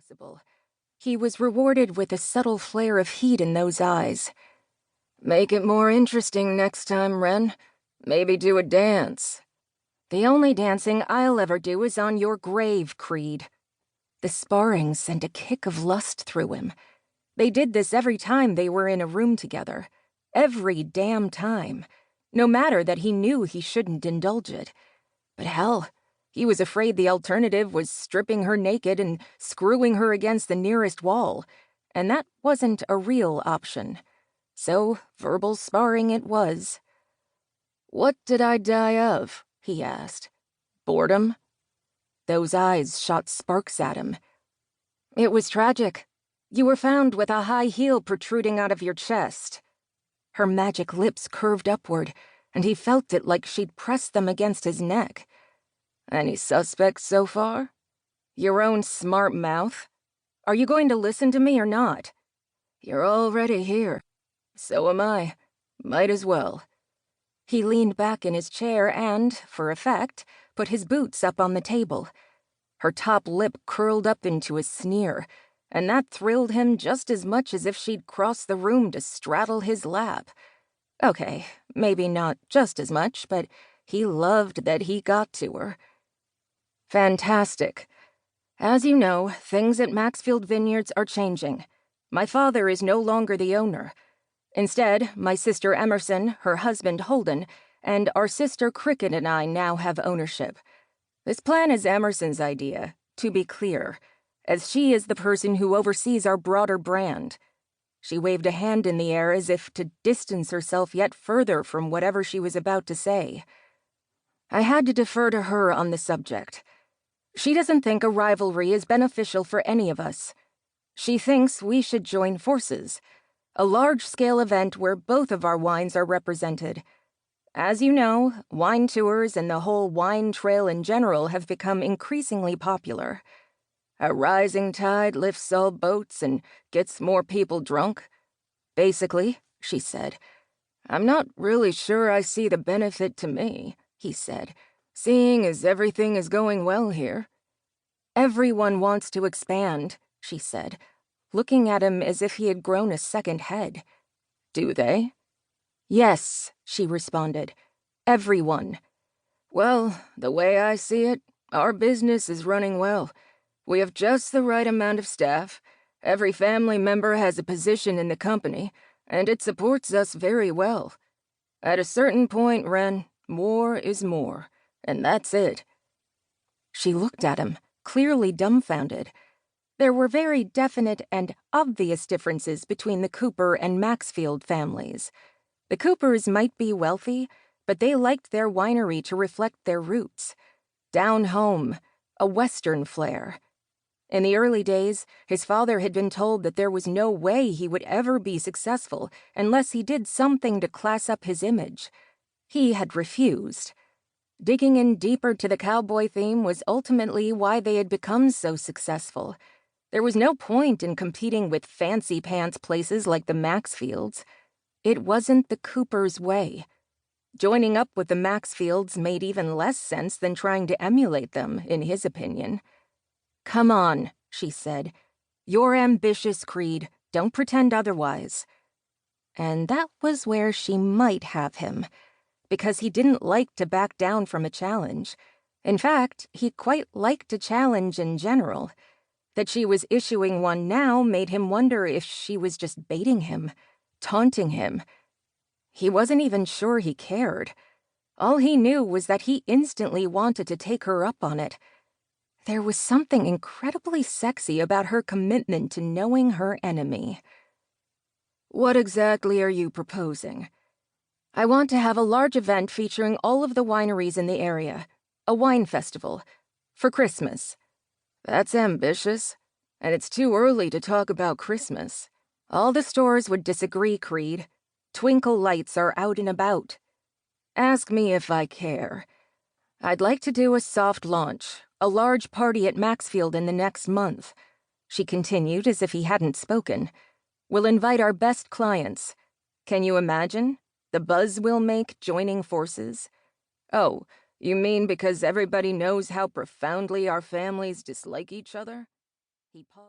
possible. He was rewarded with a subtle flare of heat in those eyes. "Make it more interesting next time, Wren. Maybe do a dance." "The only dancing I'll ever do is on your grave, Creed." The sparring sent a kick of lust through him. They did this every time they were in a room together. Every damn time. No matter that he knew he shouldn't indulge it. But hell, he was afraid the alternative was stripping her naked and screwing her against the nearest wall, and that wasn't a real option. So verbal sparring it was. "What did I die of?" he asked. "Boredom?" Those eyes shot sparks at him. "It was tragic. You were found with a high heel protruding out of your chest." Her magic lips curved upward, and he felt it like she'd pressed them against his neck. "Any suspects so far?" "Your own smart mouth. Are you going to listen to me or not?" "You're already here. So am I. Might as well." He leaned back in his chair and, for effect, put his boots up on the table. Her top lip curled up into a sneer, and that thrilled him just as much as if she'd crossed the room to straddle his lap. Okay, maybe not just as much, but he loved that he got to her. "Fantastic. As you know, things at Maxfield Vineyards are changing. My father is no longer the owner. Instead, my sister Emerson, her husband Holden, and our sister Cricket and I now have ownership. This plan is Emerson's idea, to be clear, as she is the person who oversees our broader brand." She waved a hand in the air as if to distance herself yet further from whatever she was about to say. "I had to defer to her on the subject. She doesn't think a rivalry is beneficial for any of us. She thinks we should join forces. A large-scale event where both of our wines are represented. As you know, wine tours and the whole wine trail in general have become increasingly popular. A rising tide lifts all boats and gets more people drunk. Basically," she said. "I'm not really sure I see the benefit to me," he said, "seeing as everything is going well here." "Everyone wants to expand," she said, looking at him as if he had grown a second head. "Do they?" "Yes," she responded. "Everyone." "Well, the way I see it, our business is running well. We have just the right amount of staff. Every family member has a position in the company, and it supports us very well. At a certain point, Wren, more is more, and that's it." She looked at him, clearly dumbfounded. There were very definite and obvious differences between the Cooper and Maxfield families. The Coopers might be wealthy, but they liked their winery to reflect their roots. Down home, a Western flair. In the early days, his father had been told that there was no way he would ever be successful unless he did something to class up his image. He had refused. Digging in deeper to the cowboy theme was ultimately why they had become so successful. There was no point in competing with fancy-pants places like the Maxfields. It wasn't the Coopers' way. Joining up with the Maxfields made even less sense than trying to emulate them, in his opinion. "Come on," she said. "You're ambitious, Creed. Don't pretend otherwise." And that was where she might have him, because he didn't like to back down from a challenge. In fact, he quite liked a challenge in general. That she was issuing one now made him wonder if she was just baiting him, taunting him. He wasn't even sure he cared. All he knew was that he instantly wanted to take her up on it. There was something incredibly sexy about her commitment to knowing her enemy. "What exactly are you proposing?" "I want to have a large event featuring all of the wineries in the area. A wine festival. For Christmas." "That's ambitious. And it's too early to talk about Christmas." "All the stores would disagree, Creed. Twinkle lights are out and about." "Ask me if I care. I'd like to do a soft launch, a large party at Maxfield in the next month," she continued as if he hadn't spoken. "We'll invite our best clients. Can you imagine? The buzz we'll make joining forces." "Oh, you mean because everybody knows how profoundly our families dislike each other?" He paused.